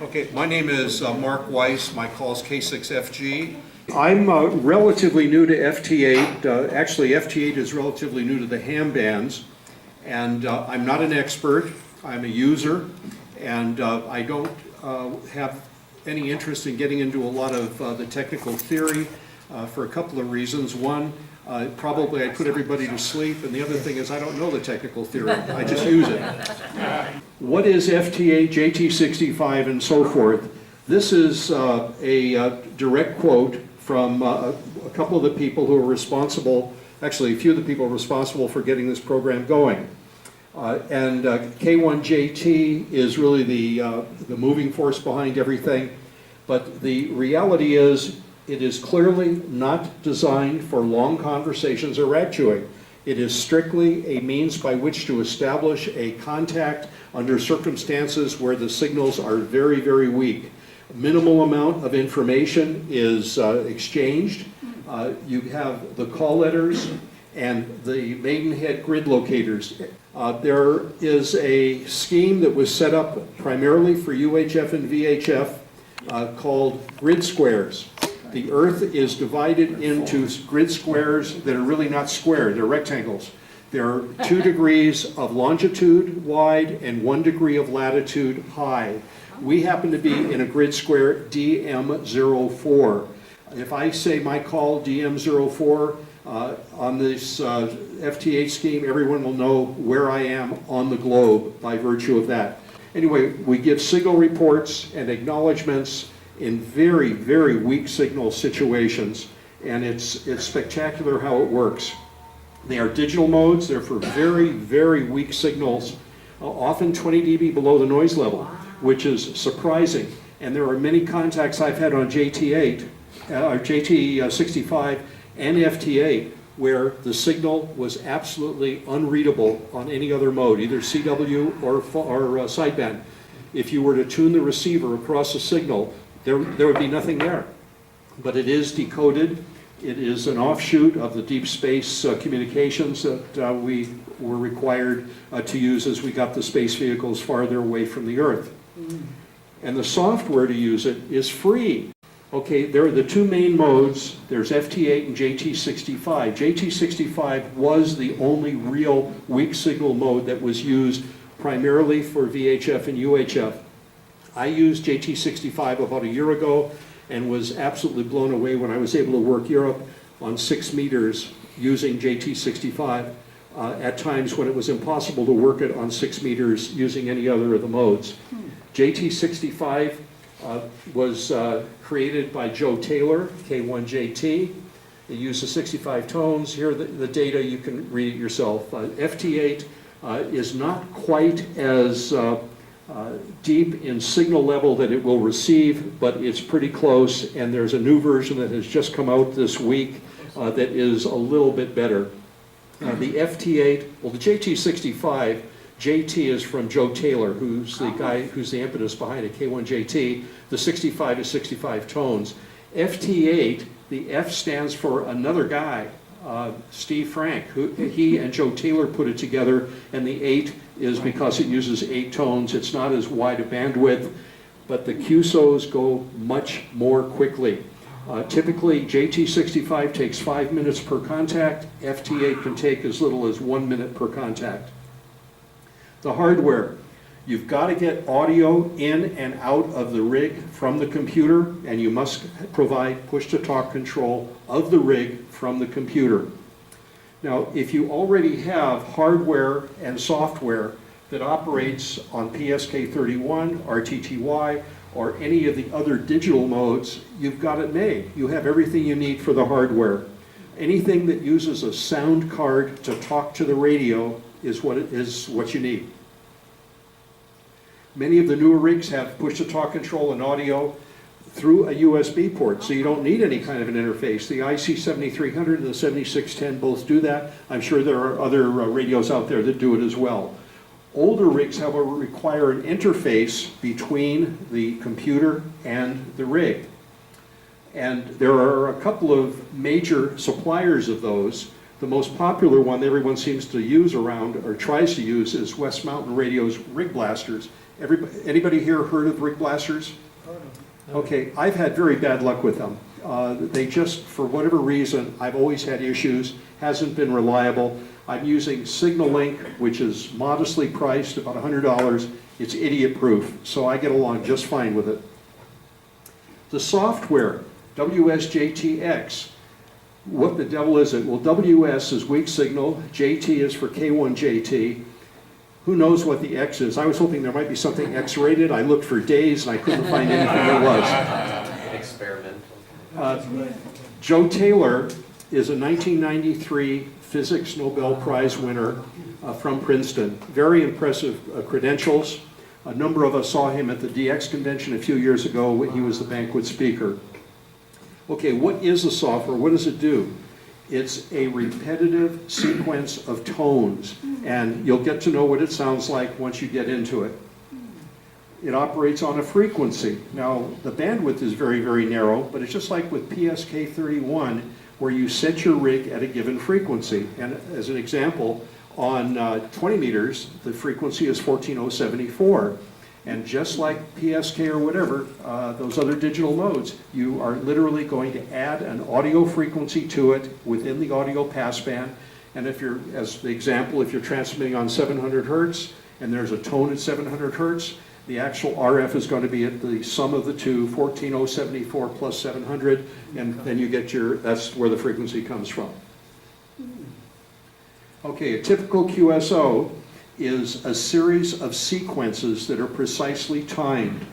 Okay, my name is Mark Weiss. My call is K6FG. I'm relatively new to FT8. Actually, FT8 is relatively new to the ham bands, and I'm not an expert. I'm a user, and I don't have any interest in getting into a lot of the technical theory for a couple of reasons. One, probably I put everybody to sleep, and the other thing is I don't know the technical theory. I just use it. What is FT8, JT65, and so forth? This is a direct quote from a couple of the people who are responsible, actually a few of the people responsible for getting this program going. K1JT is really the moving force behind everything, but the reality is it is clearly not designed for long conversations or rat chewing. It is strictly a means by which to establish a contact under circumstances where the signals are very, very weak. Minimal amount of information is exchanged. You have the call letters and the Maidenhead grid locators. There is a scheme that was set up primarily for UHF and VHF called grid squares. The Earth is divided into grid squares that are really not square, they're rectangles. There are 2 degrees of longitude wide and 1 degree of latitude high. We happen to be in a grid square DM04. If I say my call DM04 on this FT8 scheme, everyone will know where I am on the globe by virtue of that. Anyway, we give signal reports and acknowledgments in very, very weak signal situations, and it's spectacular how it works. They are digital modes. They're for very, very weak signals, often 20 dB below the noise level, which is surprising. And there are many contacts I've had on JT8, JT65 and FT8 where the signal was absolutely unreadable on any other mode, either CW or sideband. If you were to tune the receiver across a signal, there would be nothing there. But it is decoded. It is an offshoot of the deep space communications that we were required to use as we got the space vehicles farther away from the Earth. And the software to use it is free. Okay, there are the 2 main modes. There's FT8 and JT65. JT65 was the only real weak signal mode that was used primarily for VHF and UHF. I used JT65 about a year ago and was absolutely blown away when I was able to work Europe on 6 meters using JT65 at times when it was impossible to work it on 6 meters using any other of the modes. JT65 was created by Joe Taylor, K1JT. It uses 65 tones. Here are the data, you can read it yourself. FT8 is not quite as deep in signal level that it will receive, but it's pretty close, and there's a new version that has just come out this week that is a little bit better. The FT8, well, the JT65, JT is from Joe Taylor, who's the guy who's the impetus behind it, K1JT. The 65 is 65 tones. FT8, the F stands for another guy, Steve Frank, who he and Joe Taylor put it together, and the 8 is because it uses 8 tones. It's not as wide a bandwidth, but the QSOs go much more quickly. Typically, JT65 takes 5 minutes per contact. FT8 can take as little as 1 minute per contact. The hardware. You've got to get audio in and out of the rig from the computer, and you must provide push-to-talk control of the rig from the computer. Now, if you already have hardware and software that operates on PSK31, RTTY, or any of the other digital modes, you've got it made. You have everything you need for the hardware. Anything that uses a sound card to talk to the radio is what you need. Many of the newer rigs have push-to-talk control and audio through a USB port, so you don't need any kind of an interface. The IC7300 and the 7610 both do that. I'm sure there are other radios out there that do it as well. Older rigs, however, require an interface between the computer and the rig. And there are a couple of major suppliers of those. The most popular one that everyone seems to use around, or tries to use, is West Mountain Radio's Rig Blasters. Anybody here heard of Rick Blasters? Okay, I've had very bad luck with them. They just, for whatever reason, I've always had issues, hasn't been reliable. I'm using SignalLink, which is modestly priced, about $100. It's idiot-proof, so I get along just fine with it. The software, WSJTX, what the devil is it? Well, WS is weak signal, JT is for K1JT. Who knows what the X is? I was hoping there might be something X-rated. I looked for days and I couldn't find anything there was. Experimental. Joe Taylor is a 1993 Physics Nobel Prize winner from Princeton. Very impressive credentials. A number of us saw him at the DX convention a few years ago. He was the banquet speaker. Okay, what is the software? What does it do? It's a repetitive sequence of tones, and you'll get to know what it sounds like once you get into it. It operates on a frequency. Now, the bandwidth is very, very narrow, but it's just like with PSK31, where you set your rig at a given frequency. And as an example, on 20 meters, the frequency is 14074. And just like PSK or whatever, those other digital modes, you are literally going to add an audio frequency to it within the audio passband. And if you're, as the example, if you're transmitting on 700 hertz and there's a tone at 700 hertz, the actual RF is going to be at the sum of the two, 14074 plus 700, and then you get your, that's where the frequency comes from. Okay, a typical QSO is a series of sequences that are precisely timed.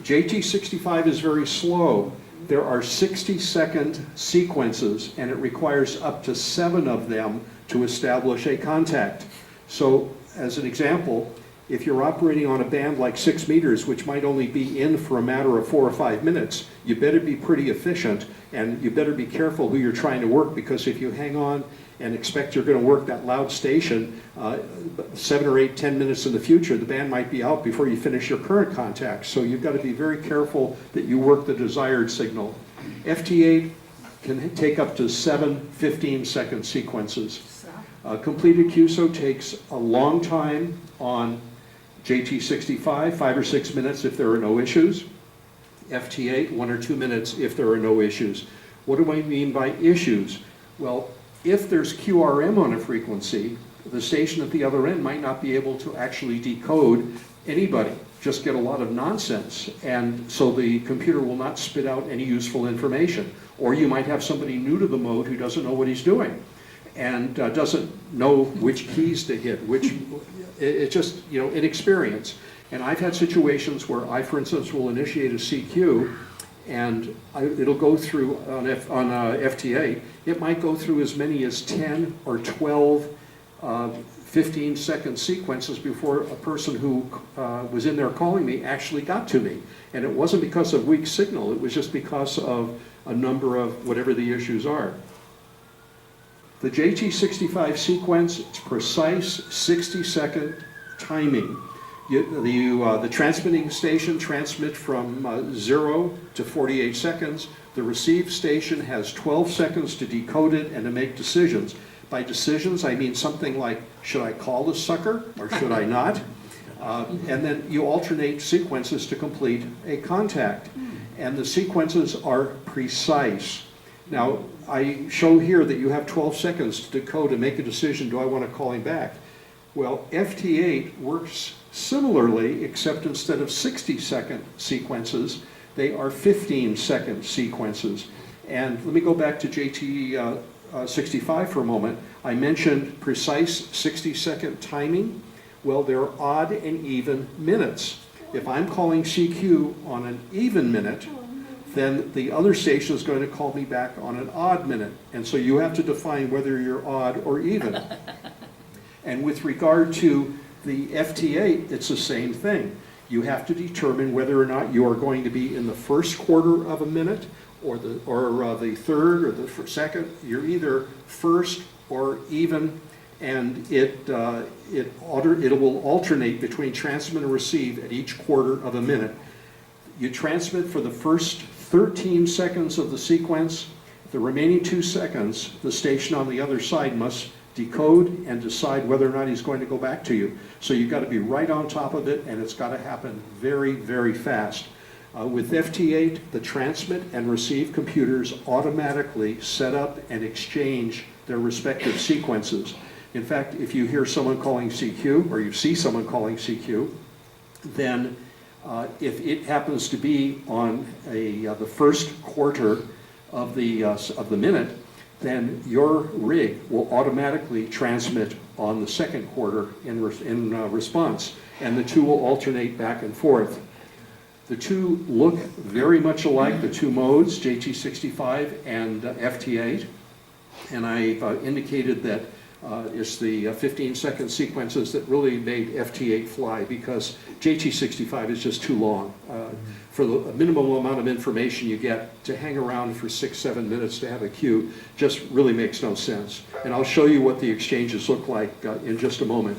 JT65 is very slow. There are 60-second sequences, and it requires up to 7 of them to establish a contact. So, as an example, if you're operating on a band like 6 meters, which might only be in for a matter of 4 or 5 minutes, you better be pretty efficient, and you better be careful who you're trying to work, because if you hang on and expect you're going to work that loud station 7 or 8, 10 minutes in the future, the band might be out before you finish your current contact. So you've got to be very careful that you work the desired signal. FT8 can take up to 7 15-second sequences. Completed QSO takes a long time on JT65, 5 or 6 minutes if there are no issues. FT8, 1 or 2 minutes if there are no issues. What do I mean by issues? Well, if there's QRM on a frequency, the station at the other end might not be able to actually decode anybody, just get a lot of nonsense, and so the computer will not spit out any useful information. Or you might have somebody new to the mode who doesn't know what he's doing and doesn't know which keys to hit, which, it's just, you know, inexperience. And I've had situations where I, for instance, will initiate a CQ, and it'll go through on FT8, it might go through as many as 10 or 12 15-second sequences before a person who was in there calling me actually got to me. And it wasn't because of weak signal, it was just because of a number of whatever the issues are. The JT65 sequence, it's precise 60-second timing. The transmitting station transmits from 0 to 48 seconds. The receive station has 12 seconds to decode it and to make decisions. By decisions, I mean something like, should I call this sucker or should I not? And then you alternate sequences to complete a contact. And the sequences are precise. Now, I show here that you have 12 seconds to decode and make a decision, do I want to call him back? Well, FT8 works similarly, except instead of 60-second sequences, they are 15-second sequences. And let me go back to JT65 for a moment. I mentioned precise 60-second timing. Well, they're odd and even minutes. If I'm calling CQ on an even minute, then the other station is going to call me back on an odd minute. And so you have to define whether you're odd or even. And with regard to the FT8, it's the same thing. You have to determine whether or not you are going to be in the first quarter of a minute or the third or the second. You're either first or even, and it will alternate between transmit and receive at each quarter of a minute. You transmit for the first 13 seconds of the sequence. The remaining 2 seconds, the station on the other side must decode, and decide whether or not he's going to go back to you. So you've got to be right on top of it, and it's got to happen very, very fast. With FT8, the transmit and receive computers automatically set up and exchange their respective sequences. In fact, if you hear someone calling CQ, or you see someone calling CQ, then if it happens to be on the first quarter of the minute, then your rig will automatically transmit on the second quarter in response, and the two will alternate back and forth. The two look very much alike, the two modes, JT65 and FT8, and I've indicated that it's the 15-second sequences that really made FT8 fly, because JT65 is just too long. For the minimum amount of information you get, to hang around for 6-7 minutes to have a queue just really makes no sense. And I'll show you what the exchanges look like in just a moment.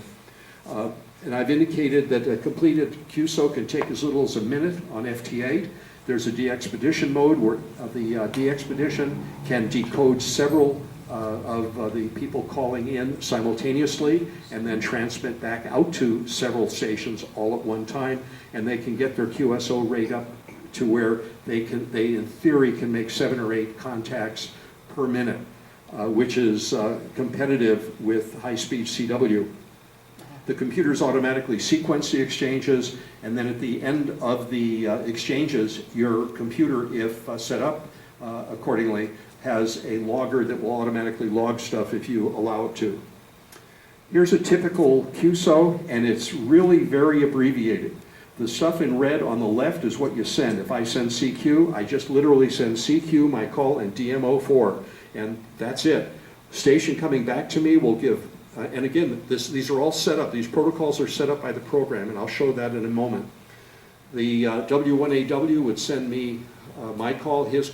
And I've indicated that a completed QSO can take as little as a minute on FT8. There's a de-expedition mode where the de-expedition can decode several of the people calling in simultaneously and then transmit back out to several stations all at one time, and they can get their QSO rate up to where they in theory can make 7 or 8 contacts per minute, which is competitive with high-speed CW. The computers automatically sequence the exchanges, and then at the end of the exchanges, your computer, if set up accordingly, has a logger that will automatically log stuff if you allow it to. Here's a typical QSO, and it's really very abbreviated. The stuff in red on the left is what you send. If I send CQ, I just literally send CQ, my call, and DMO4, and that's it. Station coming back to me will give, and again, these are all set up, these protocols are set up by the program, and I'll show that in a moment. The W1AW would send me my call, his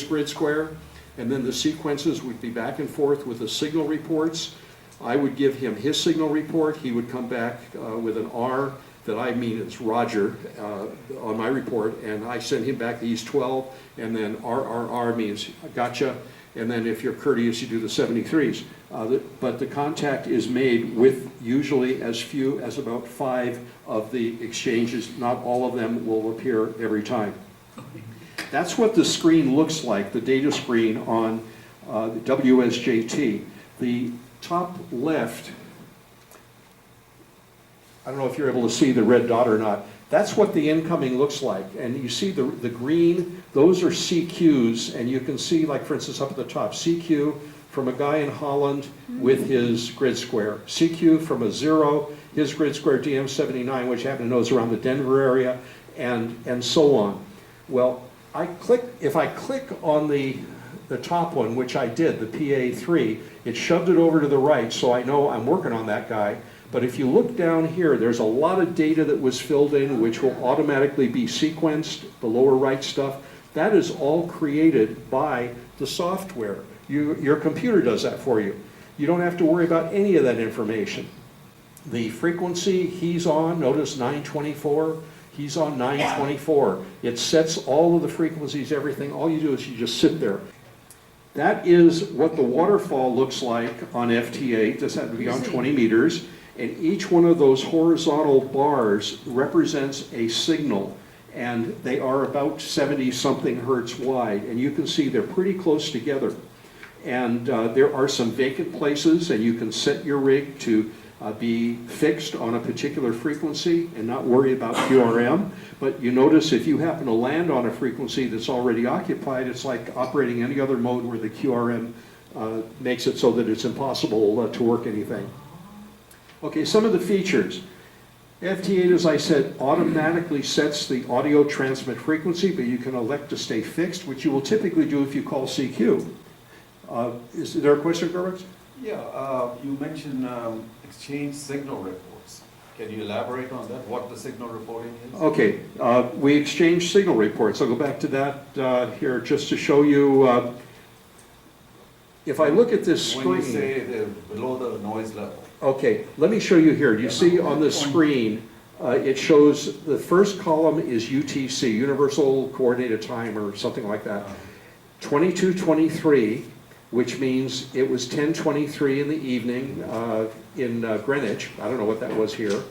grid square, and then the sequences would be back and forth with the signal reports. I would give him his signal report. He would come back with an R that I mean is Roger on my report, and I send him back these 12, and then RRR means gotcha, and then if you're courteous, you do the 73s. But the contact is made with usually as few as about 5 of the exchanges. Not all of them will appear every time. That's what the screen looks like, the data screen on the WSJT. The top left, I don't know if you're able to see the red dot or not, that's what the incoming looks like. And you see the green, those are CQs, and you can see, like for instance up at the top, CQ from a guy in Holland with his grid square. CQ from a 0, his grid square DM79, which I happen to know is around the Denver area, and so on. Well, if I click on the top one, which I did, the PA3, it shoved it over to the right, so I know I'm working on that guy. But if you look down here, there's a lot of data that was filled in, which will automatically be sequenced, the lower right stuff. That is all created by the software. Your computer does that for you. You don't have to worry about any of that information. The frequency he's on, notice 924, he's on 924. It sets all of the frequencies, everything. All you do is you just sit there. That is what the waterfall looks like on FT8. This had to be on 20 meters. And each one of those horizontal bars represents a signal. And they are about 70-something hertz wide. And you can see they're pretty close together. And there are some vacant places, and you can set your rig to be fixed on a particular frequency and not worry about QRM. But you notice if you happen to land on a frequency that's already occupied, it's like operating any other mode where the QRM makes it so that it's impossible to work anything. Okay, some of the features. FT8, as I said, automatically sets the audio transmit frequency, but you can elect to stay fixed, which you will typically do if you call CQ. Is there a question, Gerbex? Yeah, you mentioned exchange signal reports. Can you elaborate on that, what the signal reporting is? Okay, we exchange signal reports. I'll go back to that here just to show you. If I look at this screen. When you say they're below the noise level. Okay, let me show you here. Do you see on the screen, it shows the first column is UTC, Universal Coordinated Time, or something like that. 2223 which means it was 10:23 in the evening in Greenwich. I don't know what that was here.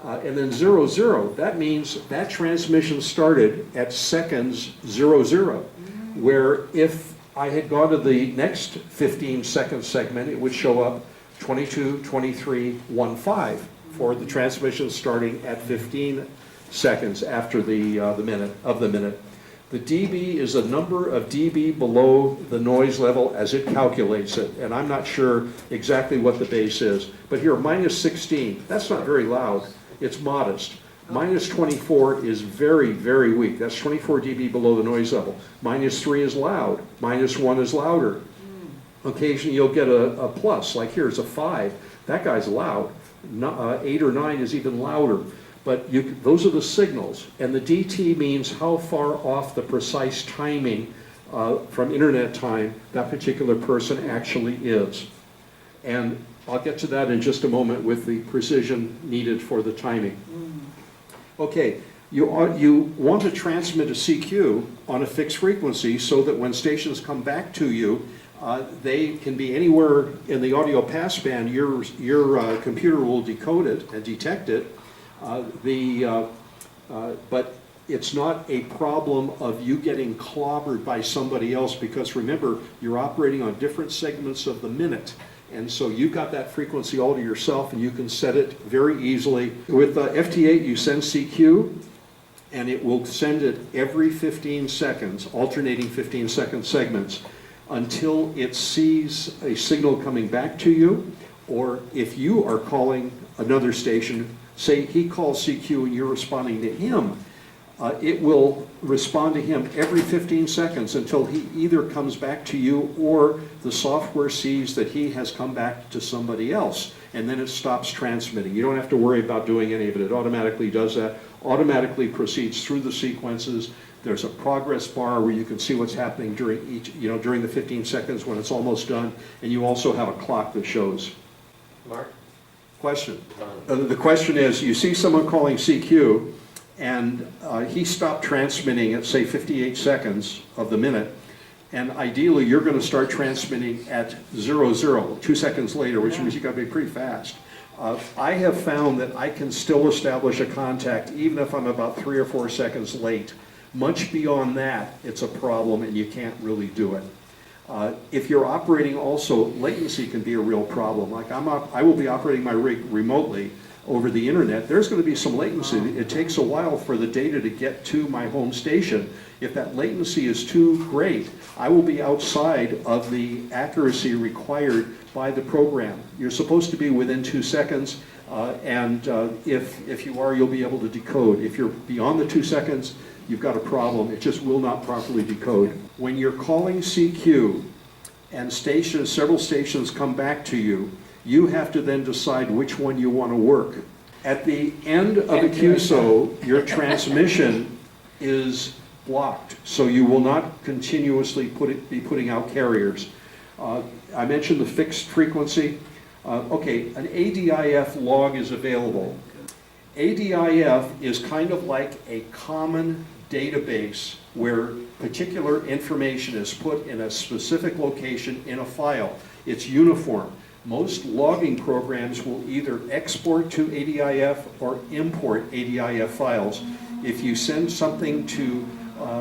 And then 00, that means that transmission started at seconds 00, where if I had gone to the next 15-second segment, it would show up 22:23:15 for the transmission starting at 15 seconds after the minute. The dB is a number of dB below the noise level as it calculates it, and I'm not sure exactly what the base is. But here, -16, that's not very loud, it's modest. -24 is very, very weak. That's 24 dB below the noise level. -3 is loud, -1 is louder. Occasionally you'll get a plus, like here's a 5. That guy's loud. 8 or 9 is even louder. But those are the signals, and the DT means how far off the precise timing from internet time that particular person actually is. And I'll get to that in just a moment with the precision needed for the timing. Okay, you want to transmit a CQ on a fixed frequency so that when stations come back to you, they can be anywhere in the audio passband. Your computer will decode it and detect it. But it's not a problem of you getting clobbered by somebody else, because remember, you're operating on different segments of the minute. And so you've got that frequency all to yourself, and you can set it very easily. With FT8, you send CQ, and it will send it every 15 seconds, alternating 15-second segments, until it sees a signal coming back to you, or if you are calling another station, say he calls CQ and you're responding to him, it will respond to him every 15 seconds until he either comes back to you or the software sees that he has come back to somebody else, and then it stops transmitting. You don't have to worry about doing any of it. It automatically does that, automatically proceeds through the sequences. There's a progress bar where you can see what's happening during during the 15 seconds when it's almost done, and you also have a clock that shows. Mark? Question. The question is, you see someone calling CQ, and he stopped transmitting at, say, 58 seconds of the minute, and ideally you're going to start transmitting at 00, 2 seconds later, which means you've got to be pretty fast. I have found that I can still establish a contact even if I'm about 3 or 4 seconds late. Much beyond that, it's a problem and you can't really do it. If you're operating also, latency can be a real problem. Like I will be operating my rig remotely over the internet. There's going to be some latency. It takes a while for the data to get to my home station. If that latency is too great, I will be outside of the accuracy required by the program. You're supposed to be within 2 seconds, and if you are, you'll be able to decode. If you're beyond the 2 seconds, you've got a problem. It just will not properly decode. When you're calling CQ and several stations come back to you, you have to then decide which one you want to work. At the end of a QSO, your transmission is blocked, so you will not continuously be putting out carriers. I mentioned the fixed frequency. Okay, an ADIF log is available. ADIF is kind of like a common database where particular information is put in a specific location in a file. It's uniform. Most logging programs will either export to ADIF or import ADIF files. If you send something to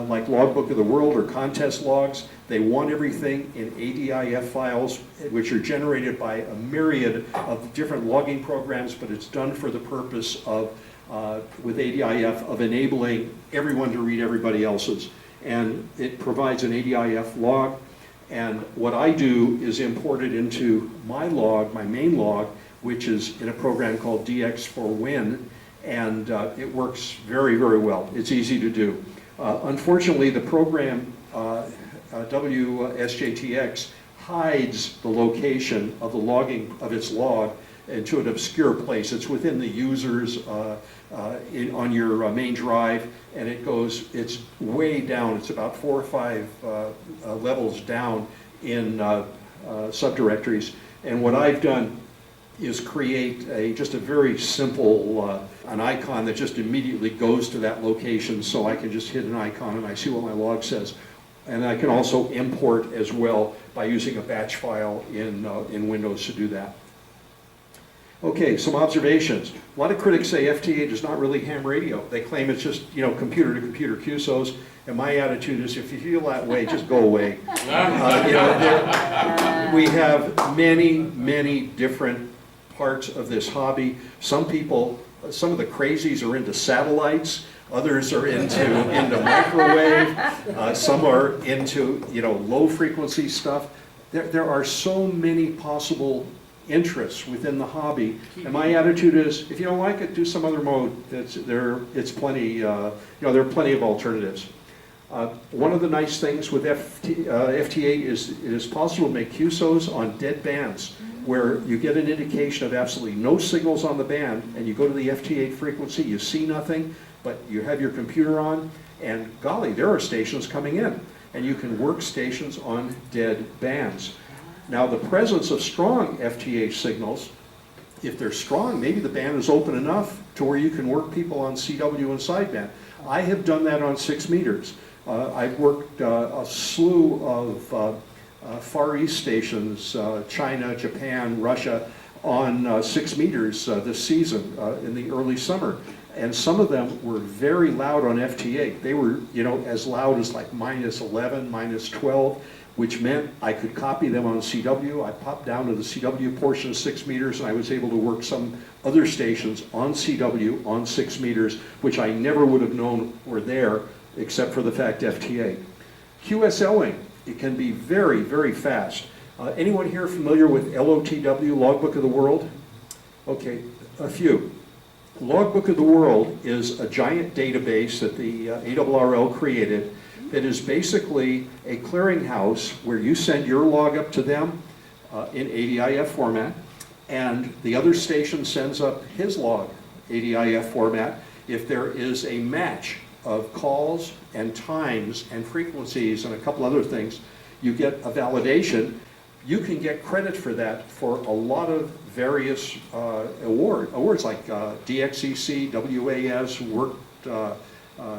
like Logbook of the World or contest logs, they want everything in ADIF files, which are generated by a myriad of different logging programs, but it's done for the purpose of, with ADIF, of enabling everyone to read everybody else's. And it provides an ADIF log, and what I do is import it into my log, my main log, which is in a program called DX4Win, and it works very, very well. It's easy to do. Unfortunately, the program W6SDTX hides the location of the logging of its log into an obscure place. It's within the users on your main drive, and it's way down. It's about 4 or 5 levels down in subdirectories. And what I've done is create just a very simple an icon that just immediately goes to that location, so I can just hit an icon and I see what my log says. And I can also import as well by using a batch file in Windows to do that. Okay, some observations. A lot of critics say FT8 is not really ham radio. They claim it's just, computer to computer QSOs. And my attitude is, if you feel that way, just go away. We have many different parts of this hobby. Some of the crazies are into satellites. Others are into microwave. Some are into, low frequency stuff. There are so many possible interests within the hobby, and my attitude is, if you don't like it, do some other mode. There are plenty of alternatives. One of the nice things with FT8 is it is possible to make QSOs on dead bands, where you get an indication of absolutely no signals on the band, and you go to the FT8 frequency, you see nothing, but you have your computer on, and golly, there are stations coming in, and you can work stations on dead bands. Now, the presence of strong FT8 signals, if they're strong, maybe the band is open enough to where you can work people on CW and sideband. I have done that on 6 meters. I've worked a slew of Far East stations, China, Japan, Russia, on 6 meters this season in the early summer. And some of them were very loud on FT8. They were, as loud as like -11, -12. Which meant I could copy them on CW. I popped down to the CW portion of 6 meters, and I was able to work some other stations on CW on 6 meters, which I never would have known were there, except for the fact FT8. QSLing, it can be very fast. Anyone here familiar with LOTW, Logbook of the World? Okay, a few. Logbook of the World is a giant database that the ARRL created that is basically a clearinghouse where you send your log up to them in ADIF format, and the other station sends up his log, ADIF format. If there is a match of calls and times and frequencies and a couple other things, you get a validation. You can get credit for that for a lot of various awards like DXEC, WAS, worked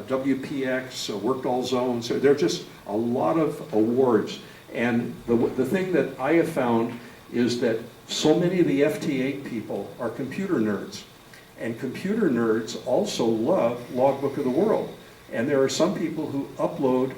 WPX, worked all zones. There are just a lot of awards. And the thing that I have found is that so many of the FT8 people are computer nerds. And computer nerds also love Logbook of the World. And there are some people who upload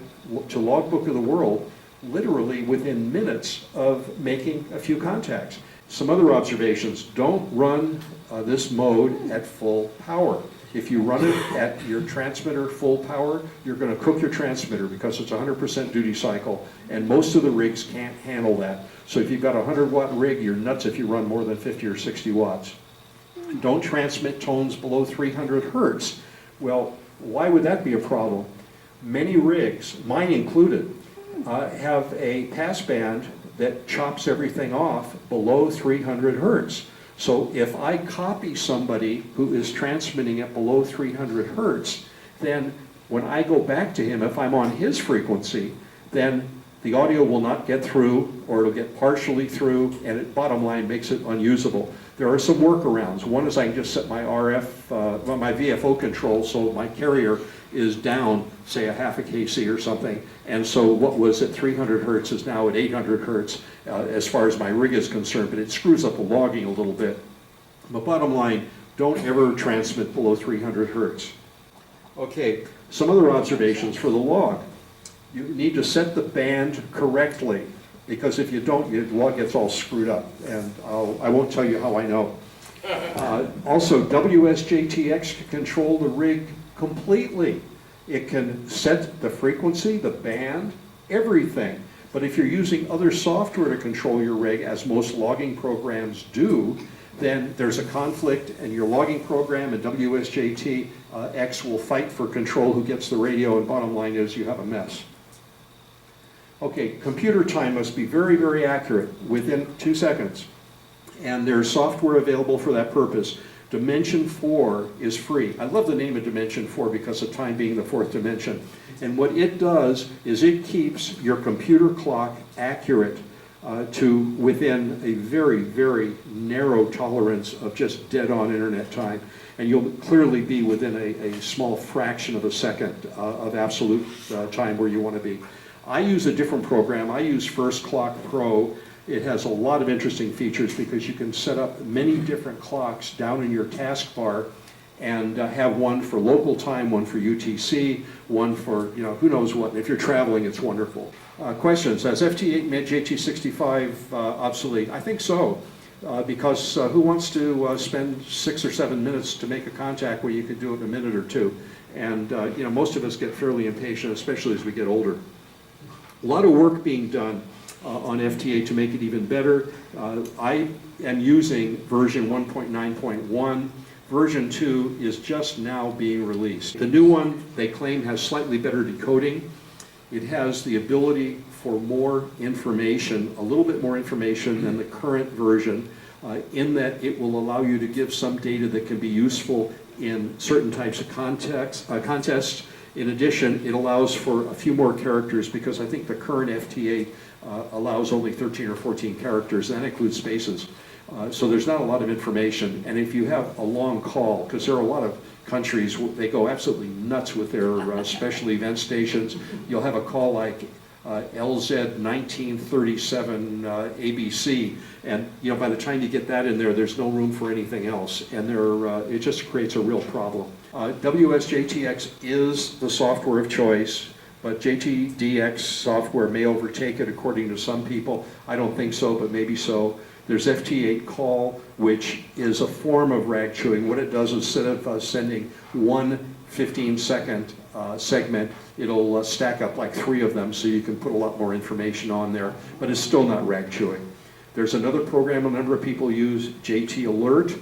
to Logbook of the World literally within minutes of making a few contacts. Some other observations: don't run this mode at full power. If you run it at your transmitter full power, you're going to cook your transmitter because it's 100% duty cycle, and most of the rigs can't handle that. So if you've got a 100-watt rig, you're nuts if you run more than 50 or 60 watts. Don't transmit tones below 300 hertz. Well, why would that be a problem? Many rigs, mine included, have a passband that chops everything off below 300 hertz. So if I copy somebody who is transmitting at below 300 hertz, then when I go back to him, if I'm on his frequency, then the audio will not get through, or it'll get partially through, and it, bottom line, makes it unusable. There are some workarounds. One is I can just set my my VFO control so my carrier is down, say, a half a kc or something, and so what was at 300 hertz is now at 800 hertz as far as my rig is concerned, but it screws up the logging a little bit. But bottom line, don't ever transmit below 300 hertz. Okay, some other observations for the log. You need to set the band correctly, because if you don't, your log gets all screwed up, and I won't tell you how I know. Also, WSJTX can control the rig completely. It can set the frequency, the band, everything. But if you're using other software to control your rig, as most logging programs do, then there's a conflict, and your logging program and WSJTX will fight for control who gets the radio, and bottom line is you have a mess. Okay, computer time must be very accurate, within 2 seconds. And there's software available for that purpose. Dimension 4 is free. I love the name of Dimension 4 because of time being the fourth dimension. And what it does is it keeps your computer clock accurate to within a very narrow tolerance of just dead-on internet time. And you'll clearly be within a small fraction of a second of absolute time where you want to be. I use a different program. I use First Clock Pro. It has a lot of interesting features because you can set up many different clocks down in your taskbar and have one for local time, one for UTC, one for, who knows what. If you're traveling, it's wonderful. Questions? Has FT8 made JT65 obsolete? I think so, because who wants to spend 6 or 7 minutes to make a contact where you could do it in a minute or two? And most of us get fairly impatient, especially as we get older. A lot of work being done on FT8 to make it even better. I am using version 1.9.1. Version 2 is just now being released. The new one, they claim, has slightly better decoding. It has the ability for more information, a little bit more information than the current version, in that it will allow you to give some data that can be useful in certain types of contests. In addition, it allows for a few more characters because I think the current FT8 allows only 13 or 14 characters. That includes spaces. So there's not a lot of information. And if you have a long call, because there are a lot of countries, they go absolutely nuts with their special event stations. You'll have a call like LZ 1937 ABC, and by the time you get that in there, there's no room for anything else, and it just creates a real problem. WSJTX is the software of choice, but JTDX software may overtake it according to some people. I don't think so, but maybe so. There's FT8 call, which is a form of rag chewing. What it does is instead of sending one 15-second segment, it'll stack up like 3 of them so you can put a lot more information on there, but it's still not rag chewing. There's another program a number of people use, JT Alert,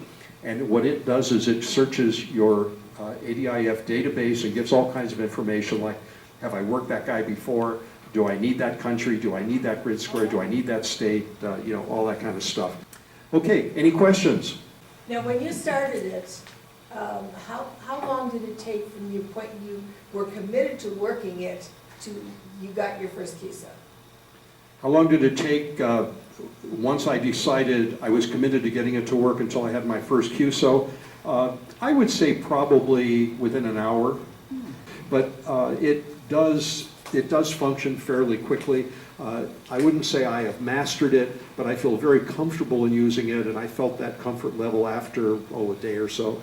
and what it does is it searches your ADIF database and gives all kinds of information like, have I worked that guy before? Do I need that country? Do I need that grid square? Do I need that state? All that kind of stuff. Okay, any questions? Now, when you started it, how long did it take from the point you were committed to working it to you got your first QSO? How long did it take once I decided I was committed to getting it to work until I had my first QSO? I would say probably within an hour, but it does function fairly quickly. I wouldn't say I have mastered it, but I feel very comfortable in using it, and I felt that comfort level after, a day or so.